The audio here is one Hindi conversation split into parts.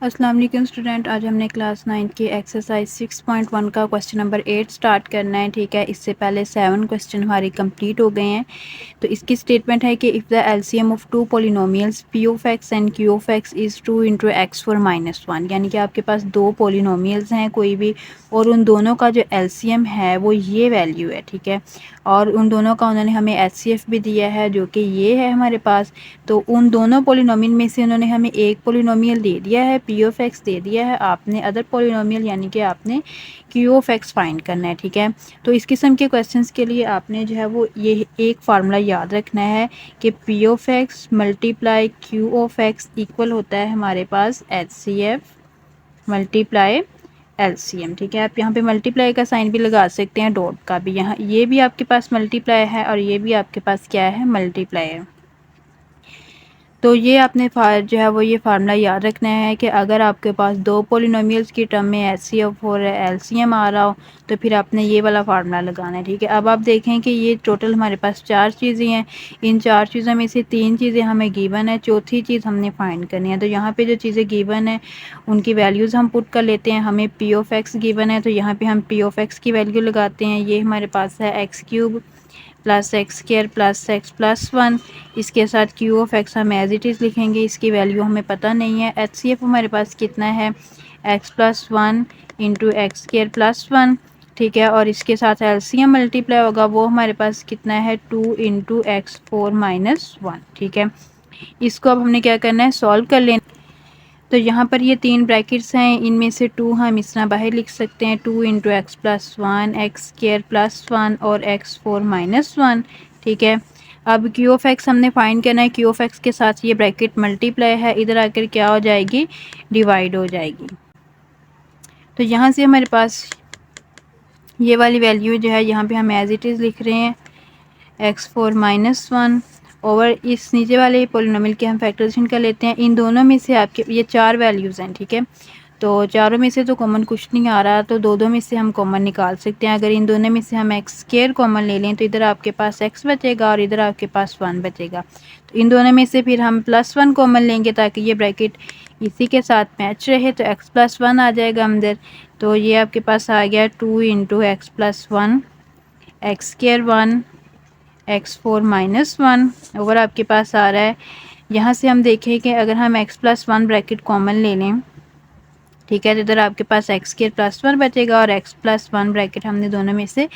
अस्सलाम वालेकुम स्टूडेंट, आज हमने क्लास 9 की एक्सरसाइज 6.1 का क्वेश्चन नंबर 8 स्टार्ट करना है। ठीक है, इससे पहले 7 क्वेश्चन हमारे कंप्लीट हो गए हैं। तो इसकी स्टेटमेंट है कि if the LCM of two polynomials P of X and Q of X is 2 into X for -1, यानी कि आपके पास दो पोलिनोमियल्स हैं कोई भी, और उन दोनों का जो एलसीएम है वो ये वैल्यू है। ठीक है, और उन दोनों का उन्होंने हमें एचसीएफ भी दिया है जो कि ये है हमारे पास। तो उन दोनों पोलिनोमियल में से उन्होंने हमें एक पोलिनोमियल दे दिया है, पी ऑफ एक्स दे दिया है, आपने अदर पोलिनोमियल यानी कि आपने क्यू ऑफ एक्स फाइंड करना है। ठीक है, तो इस किस्म के क्वेश्चंस के लिए आपने जो है वो ये एक फार्मूला याद रखना है कि P of x multiply q of x equal होता है हमारे पास H C F multiply LCM. ठीक है, आप यहाँ पे मल्टीप्लाई का साइन भी लगा सकते हैं, डॉट का भी। यहाँ ये भी आपके पास मल्टीप्लाई है और ये भी आपके पास क्या है, मल्टीप्लाई है। तो ये आपने जो है वो ये फार्मूला याद रखना है कि अगर आपके पास दो पोलिनोमियल्स की टर्म में एचसीएफ और एलसीएम आ रहा हो तो फिर आपने ये वाला फार्मूला लगाना है। ठीक है, अब आप देखें कि ये टोटल हमारे पास चार चीज़ें हैं। इन चार चीज़ों में से तीन चीज़ें हमें गिवन है, चौथी चीज़ हमने फाइंड करनी है। तो यहाँ पे जो चीज़ें गिवन है उनकी वैल्यूज़ हम पुट कर लेते हैं। हमें पी ऑफ एक्स गिवन है तो यहाँ पर हम पी ऑफ एक्स की वैल्यू लगाते हैं। ये हमारे पास है x cube plus x square plus x plus 1। इसके साथ क्यू ऑफ एक्स हम एज इट इज़ लिखेंगे, इसकी वैल्यू हमें पता नहीं है। एच सी एफ हमारे पास कितना है, X plus 1 into x square plus 1। ठीक है, और इसके साथ एलसीएम मल्टीप्लाई होगा, वो हमारे पास कितना है, 2 इंटू एक्स 4 माइनस 1। ठीक है, इसको अब हमने क्या करना है, सॉल्व कर लेना। तो यहाँ पर ये तीन ब्रैकेट्स हैं, इनमें से 2 हम इस तरह बाहर लिख सकते हैं, 2 into x plus 1 x square plus 1 और एक्स 4 माइनस 1। ठीक है, अब क्यू ऑफ एक्स हमने फाइंड करना है। क्यू ऑफ एक्स के साथ ये ब्रैकेट मल्टीप्लाई है, इधर आकर क्या हो जाएगी, डिवाइड हो जाएगी। तो यहाँ से हमारे पास ये वाली वैल्यू जो है यहाँ पे हम एज इट इज़ लिख रहे हैं, एक्स 4 माइनस 1 ओवर इस नीचे वाले पोलिनोमियल के हम फैक्टराइजेशन कर लेते हैं। इन दोनों में से आपके ये चार वैल्यूज़ हैं। ठीक है, तो चारों में से तो कॉमन कुछ नहीं आ रहा, तो दो दो में से हम कॉमन निकाल सकते हैं। अगर इन दोनों में से हम एक्स स्क्वायर कॉमन ले लें तो इधर आपके पास एक्स बचेगा और इधर आपके पास 1 बचेगा। तो इन दोनों में से फिर हम प्लस 1 कॉमन लेंगे ताकि ये ब्रैकेट इसी के साथ मैच रहे, तो एक्स प्लस 1 आ जाएगा अंदर। तो ये आपके पास आ गया 2 into x plus 1 x square 1 x 4 minus 1 over आपके पास आ रहा है। यहाँ से हम देखें कि अगर हम एक्स प्लस 1 ब्रैकेट कॉमन ले लें, ठीक है, तो इधर आपके पास एक्स स्क्वायर प्लस 1 बचेगा और एक्स प्लस 1 ब्रैकेट हमने दोनों में से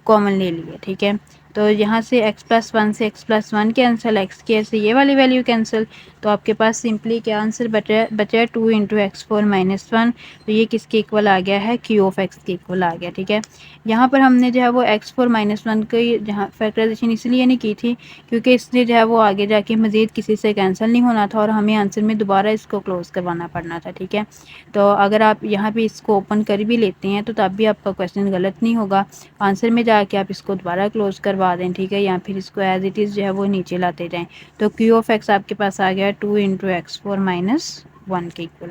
कॉमन ले लिया। ठीक है, तो यहाँ से x प्लस 1 से x plus 1 cancel, x square से ये वाली वैल्यू कैंसिल, तो आपके पास सिंपली क्या आंसर बचा है 2 इंटू एक्स 4 माइनस 1। तो ये किसके इक्वल आ गया है, क्यू ऑफ एक्स के इक्वल आ गया। ठीक है, यहाँ पर हमने जो है वो एक्स 4 माइनस 1 की जहाँ फैक्टराइजेशन इसलिए नहीं की थी क्योंकि इसलिए जो है वो आगे जाके मज़ीद किसी से कैंसिल नहीं होना था और हमें आंसर में दोबारा इसको क्लोज करवाना पड़ना था। ठीक है, तो अगर आप यहाँ पे इसको ओपन कर भी लेते हैं तो तब भी आपका क्वेश्चन गलत नहीं होगा, आंसर में जाके आप इसको दोबारा क्लोज करवा दें। ठीक है, या फिर इसको एज इट इज़ जो है वो नीचे लाते जाएं। तो क्यू ऑफ एक्स आपके पास आ गया 2 इंटू एक्स 4 माइनस 1 के इक्वल।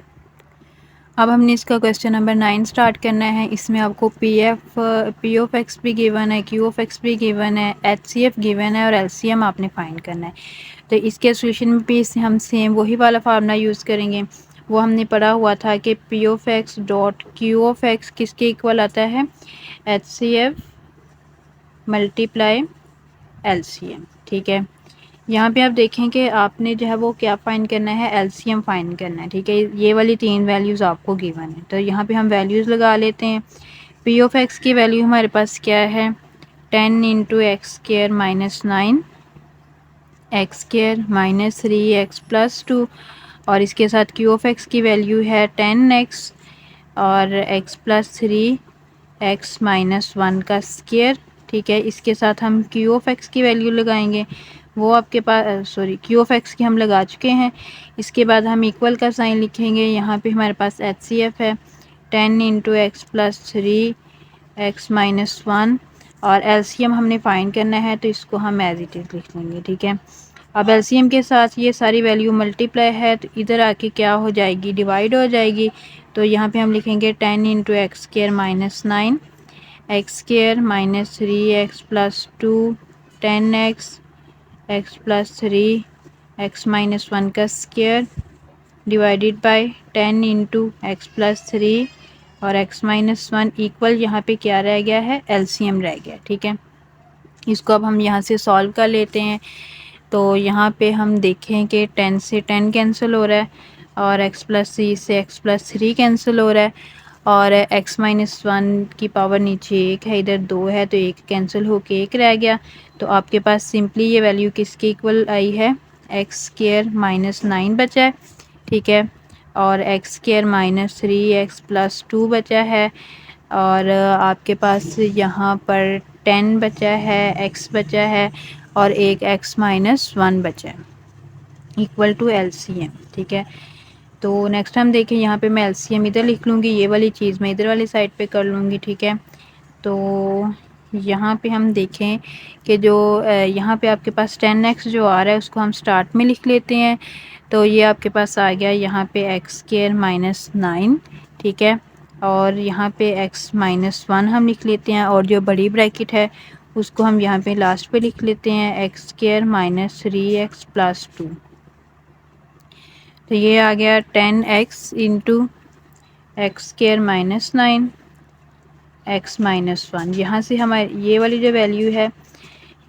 अब हमने इसका क्वेश्चन नंबर 9 स्टार्ट करना है। इसमें आपको पी ऑफ एक्स भी गिवन है, क्यू ऑफ एक्स भी गिवन है, एच सी एफ गिवन है और एल सी एम आपने फाइंड करना है। तो इसके सोल्यूशन में भी हम सेम वही वाला फार्मूला यूज़ करेंगे। वो हमने पढ़ा हुआ था कि P of X dot Q of X किसके इक्वल आता है, H C F multiply L C M. ठीक है, यहाँ पे आप देखें कि आपने जो है वो क्या फाइंड करना है, एलसीएम फाइंड करना है। ठीक है, ये वाली तीन वैल्यूज़ आपको गिवन है, तो यहाँ पे हम वैल्यूज़ लगा लेते हैं। पी ऑफ एक्स की वैल्यू हमारे पास क्या है, 10 into x square minus 9 x square minus 3 x plus 2 और इसके साथ क्यू ऑफ एक्स की वैल्यू है 10 एक्स और एक्स प्लस 3 एक्स माइनस 1 का स्क्र। ठीक है, इसके साथ हम क्यू ऑफ एक्स की वैल्यू लगाएंगे, वो आपके पास क्यू ऑफ एक्स की हम लगा चुके हैं। इसके बाद हम इक्वल का साइन लिखेंगे, यहाँ पे हमारे पास एच सी एफ है 10 into x plus 3 X minus 1 और एलसीएम हमने फाइंड करना है तो इसको हम एज इट इज़ लिख लेंगे। ठीक है, अब एलसीएम के साथ ये सारी वैल्यू मल्टीप्लाई है तो इधर आके क्या हो जाएगी, डिवाइड हो जाएगी। तो यहाँ पे हम लिखेंगे 10 into x square minus 9 x square minus 3 x plus 2 10 x x plus 3 X minus 1 का square divided by 10 into x plus 3 और x माइनस 1 इक्वल यहाँ पे क्या रह गया है, एलसीएम रह गया। ठीक है, इसको अब हम यहाँ से सॉल्व कर लेते हैं। तो यहाँ पे हम देखें कि 10 से 10 कैंसिल हो रहा है और x प्लस 3 से x प्लस 3 कैंसिल हो रहा है और x माइनस 1 की पावर नीचे 1 है, इधर 2 है तो 1 कैंसिल होके 1 रह गया। तो आपके पास सिंपली ये वैल्यू किसके इक्वल आई है, एक्स स्क्वायर माइनस 9 बचा है। ठीक है, और x square minus 3x plus 2 बचा है और आपके पास यहाँ पर 10 बचा है, x बचा है और एक x माइनस 1 बचा है इक्वल टू एलसीएम। ठीक है, तो नेक्स्ट हम देखें, यहाँ पे मैं एलसीएम इधर लिख लूँगी, ये वाली चीज़ मैं इधर वाली साइड पे कर लूँगी। ठीक है, तो यहाँ पे हम देखें कि जो यहाँ पे आपके पास 10x जो आ रहा है उसको हम स्टार्ट में लिख लेते हैं। तो ये आपके पास आ गया यहाँ पे एक्स स्क्वायर माइनस 9। ठीक है, और यहाँ पे x माइनस 1 हम लिख लेते हैं और जो बड़ी ब्रैकेट है उसको हम यहाँ पे लास्ट पे लिख लेते हैं, x square minus 3x plus 2। तो ये आ गया 10x into x square minus 9 x minus 1। यहाँ से हमारी ये वाली जो वैल्यू है,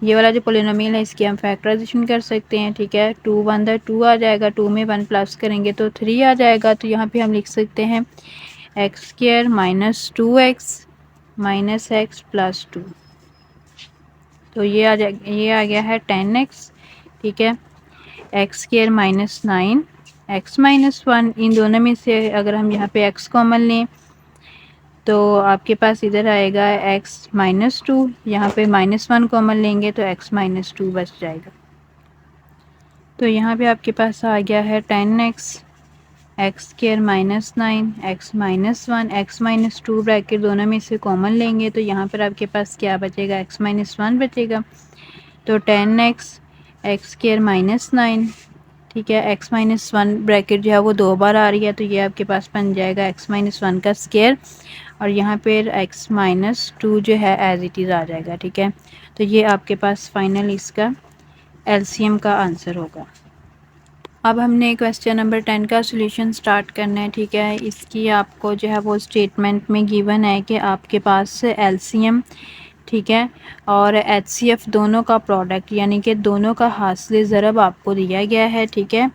ये वाला जो पोलिनोमियल है, इसकी हम फैक्टराइजेशन कर सकते हैं। ठीक है, 2 1 2 आ जाएगा, 2 में 1 प्लस करेंगे तो 3 आ जाएगा। तो यहाँ पे हम लिख सकते हैं x square minus 2x minus x plus 2। तो ये आ गया है 10x। ठीक है, X square minus 9 x minus 1, इन दोनों में से अगर हम यहाँ पे x कॉमन लें तो आपके पास इधर आएगा x माइनस 2, यहाँ पे माइनस 1 कॉमन लेंगे तो x माइनस 2 बच जाएगा। तो यहाँ पे आपके पास आ गया है 10x x square minus 9 x minus 1 x minus 2, bracket दोनों में से कॉमन लेंगे तो यहाँ पर आपके पास क्या बचेगा, x माइनस 1 बचेगा। तो 10x एक्स स्क्वायर माइनस 9, ठीक है, x माइनस 1 ब्रैकेट जो है वो 2 बार आ रही है तो ये आपके पास बन जाएगा x माइनस 1 का स्क्वायर और यहाँ पर x माइनस 2 जो है एज इट इज़ आ जाएगा। ठीक है, तो ये आपके पास फाइनल इसका एलसीएम का आंसर होगा। अब हमने क्वेश्चन नंबर 10 का सॉल्यूशन स्टार्ट करना है। ठीक है, इसकी आपको जो है वो स्टेटमेंट में गिवन है कि आपके पास एलसीएम, ठीक है, और एचसीएफ दोनों का प्रोडक्ट यानी कि दोनों का हासिल ज़रब आपको दिया गया है। ठीक है,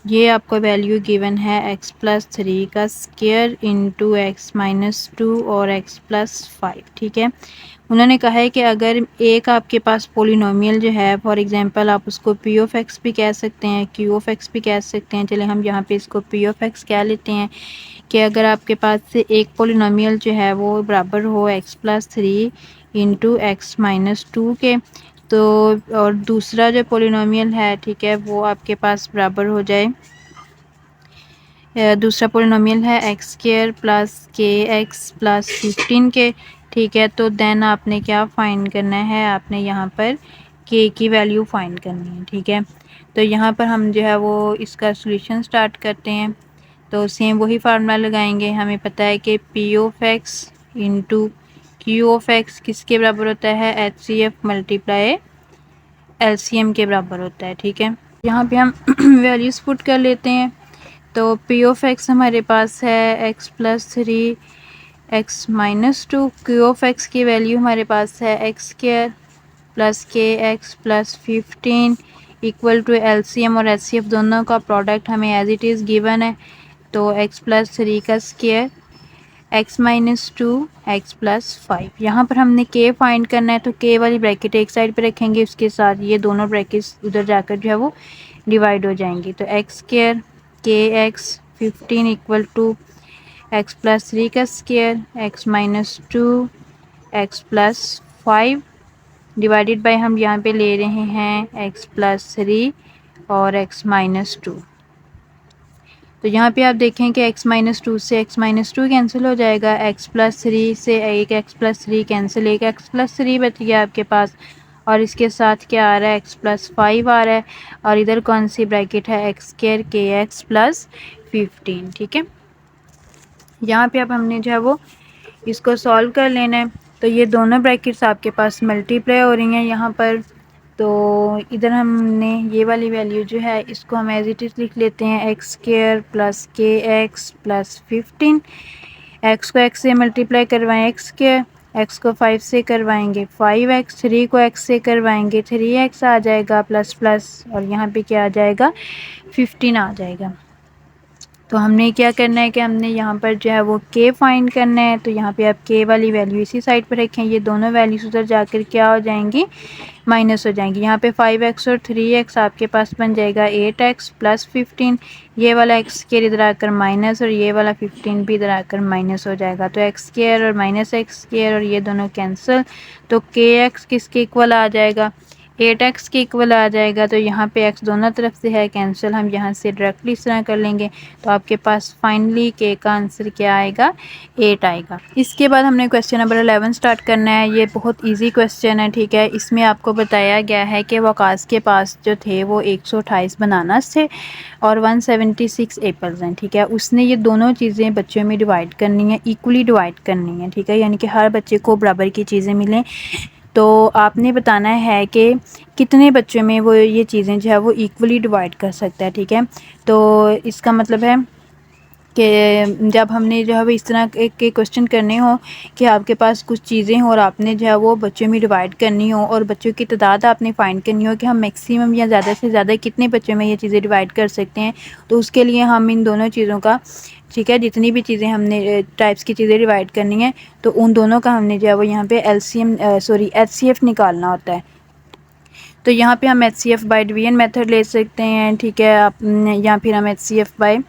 ये आपको वैल्यू गिवन है x प्लस 3 का स्क्वायर इंटू एक्स माइनस 2 और x प्लस 5। ठीक है, उन्होंने कहा है कि अगर एक आपके पास पोलिनोमियल जो है, फॉर एग्जांपल आप उसको p ऑफ x भी कह सकते हैं, q ऑफ x भी कह सकते हैं, चले हम यहाँ पे इसको p ऑफ x कह लेते हैं, कि अगर आपके पास से एक पोलिनोमियल जो है वो बराबर हो x plus 3 into x minus 2 के, तो और दूसरा जो पोलिनोमियल है, ठीक है, वो आपके पास बराबर हो जाए, दूसरा पोलिनोमियल है X square plus K X plus 15 के। ठीक है, तो देन आपने क्या फाइंड करना है, आपने यहाँ पर के की वैल्यू फाइंड करनी है। ठीक है, तो यहाँ पर हम जो है वो इसका सॉल्यूशन स्टार्ट करते हैं। तो सेम वही फार्मूला लगाएंगे, हमें पता है कि P of X into Q of X किसके बराबर होता है, H C F multiply L C M के बराबर होता है। ठीक है, यहाँ पे हम वैल्यूज़ पुट कर लेते हैं। तो पी ऑफ एक्स हमारे पास है X plus 3 X minus 2, Q of X की वैल्यू हमारे पास है X square plus K X plus 15 equal to LCM और एचसीएफ दोनों का प्रोडक्ट हमें एज इट इज़ गिवन है। तो एक्स प्लस 3 का square X minus 2 X plus 5, यहाँ पर हमने के फाइंड करना है तो के वाली ब्रैकेट एक साइड पे रखेंगे, उसके साथ ये दोनों ब्रैकेट्स उधर जाकर जो है वो डिवाइड हो जाएंगी। तो X square K X 15 equal to X plus 3 का square X minus 2 X plus 5 divided by हम यहाँ पे ले रहे हैं एक्स प्लस 3 और एक्स माइनस 2। तो यहाँ पे आप देखें कि x माइनस 2 से x माइनस 2 कैंसिल हो जाएगा, x प्लस 3 से एक x प्लस 3 कैंसिल, एक x प्लस 3 बच गया आपके पास और इसके साथ क्या आ रहा है, x प्लस 5 आ रहा है और इधर कौन सी ब्रैकेट है, X square K X plus 15। ठीक है, यहाँ पे अब हमने जो है वो इसको सॉल्व कर लेना है। तो ये दोनों ब्रैकेट्स आपके पास मल्टीप्लाई हो रही हैं यहाँ पर, तो इधर हमने ये वाली वैल्यू जो है इसको हम एज इट इज़ लिख लेते हैं x square plus K X plus 15। X को एक्स से मल्टीप्लाई करवाएं एक्स स्क्वायर, एक्स को 5 से करवाएंगे 5x, 3 को x से करवाएंगे 3x आ जाएगा प्लस प्लस, और यहाँ पे क्या आ जाएगा 15 आ जाएगा। तो हमने क्या करना है कि हमने यहाँ पर जो है वो k फाइंड करना है। तो यहाँ पे आप k वाली वैल्यू इसी साइड पर रखें, ये दोनों वैल्यूज उधर जाकर क्या हो जाएंगी, माइनस हो जाएंगी। यहाँ पे 5x और 3x आपके पास बन जाएगा 8x प्लस 15। ये वाला x स्क्वायर इधर आकर माइनस और ये वाला 15 भी इधर आकर माइनस हो जाएगा। तो x स्क्वायर और माइनस एक्स स्क्वायर और ये दोनों कैंसिल, तो kx किसके इक्वल आ जाएगा, 8x के इक्वल आ जाएगा। तो यहाँ पे x दोनों तरफ से है कैंसिल, हम यहाँ से डायरेक्टली इस तरह कर लेंगे। तो आपके पास फाइनली k का आंसर क्या आएगा, 8 आएगा। इसके बाद हमने क्वेश्चन नंबर 11 स्टार्ट करना है। ये बहुत इजी क्वेश्चन है, ठीक है। इसमें आपको बताया गया है कि वकास के पास जो थे वो 128 बनानास थे और 176 एप्पल्स हैं, ठीक है। उसने ये दोनों चीज़ें बच्चों में डिवाइड करनी है, इक्वली डिवाइड करनी है, ठीक है, यानी कि हर बच्चे को बराबर की चीज़ें मिलें। तो आपने बताना है कि कितने बच्चों में वो ये चीज़ें जो है वो इक्वली डिवाइड कर सकता है, ठीक है। तो इसका मतलब है कि जब हमने जो है वो इस तरह के क्वेश्चन करने हो कि आपके पास कुछ चीज़ें हो और आपने जो है वो बच्चों में डिवाइड करनी हो और बच्चों की तादाद आपने फाइंड करनी हो कि हम मैक्सिमम या ज़्यादा से ज़्यादा कितने बच्चों में ये चीज़ें डिवाइड कर सकते हैं। तो उसके लिए हम इन दोनों चीज़ों का, ठीक है, जितनी भी चीज़ें हमने टाइप्स की चीज़ें डिवाइड करनी है तो उन दोनों का हमने जो है वो यहाँ पे HCF निकालना होता है। तो यहाँ पे हम HCF बाय डिवीजन मेथड ले सकते हैं, ठीक है। आप या फिर हम HCF बाय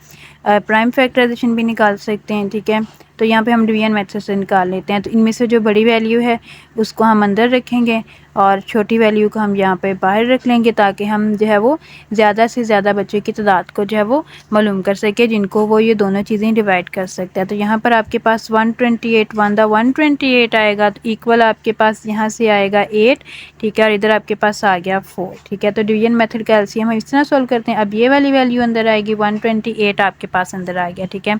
प्राइम फैक्टराइजेशन भी निकाल सकते हैं, ठीक है। तो यहाँ पे हम डिवीजन मेथड से निकाल लेते हैं। तो इनमें से जो बड़ी वैल्यू है उसको हम अंदर रखेंगे और छोटी वैल्यू को हम यहाँ पे बाहर रख लेंगे, ताकि हम जो है वो ज़्यादा से ज़्यादा बच्चों की तादाद को जो है वो मालूम कर सके जिनको वो ये दोनों चीज़ें डिवाइड कर सकते हैं। तो यहाँ पर आपके पास 128 128 आएगा, तो इक्वल आपके पास यहाँ से आएगा 8, ठीक है, और इधर आपके पास आ गया 4, ठीक है। तो डिवीजन मेथड का एलसीएम हम इस तरह सॉल्व करते हैं। अब ये वाली वैल्यू अंदर आएगी, 128 आपके पास अंदर आ गया, ठीक है।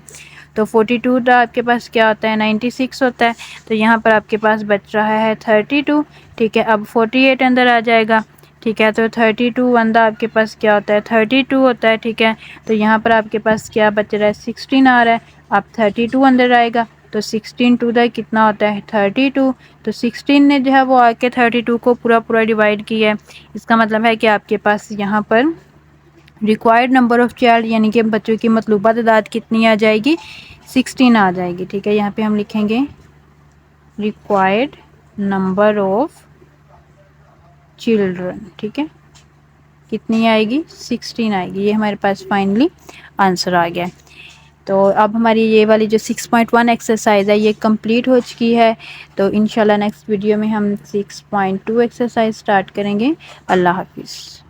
तो 42 का आपके पास क्या होता है, 96 होता है। तो यहाँ पर आपके पास बच रहा है 32, ठीक है। अब 48 अंदर आ जाएगा, ठीक है। तो 32 वंदा आपके पास क्या होता है, 32 होता है, ठीक है। तो यहाँ पर आपके पास क्या बच रहा है, 16 आ रहा है। अब 32 अंदर आएगा तो 16 टू द कितना होता है, 32। तो 16 ने जो है वो आके 32 को पूरा डिवाइड किया है। इसका मतलब है कि आपके पास यहाँ पर रिक्वायर्ड नंबर ऑफ़ चाइल्ड यानी कि बच्चों की मतलूबा तादाद कितनी आ जाएगी, 16 आ जाएगी, ठीक है। यहाँ पे हम लिखेंगे रिक्वायर्ड नंबर ऑफ चिल्ड्रन, ठीक है, कितनी आएगी, 16 आएगी। ये हमारे पास फाइनली आंसर आ गया। तो अब हमारी ये वाली जो 6.1 एक्सरसाइज है ये कंप्लीट हो चुकी है। तो इंशाल्लाह नेक्स्ट वीडियो में हम 6.2 एक्सरसाइज स्टार्ट करेंगे। अल्लाह हाफिज़।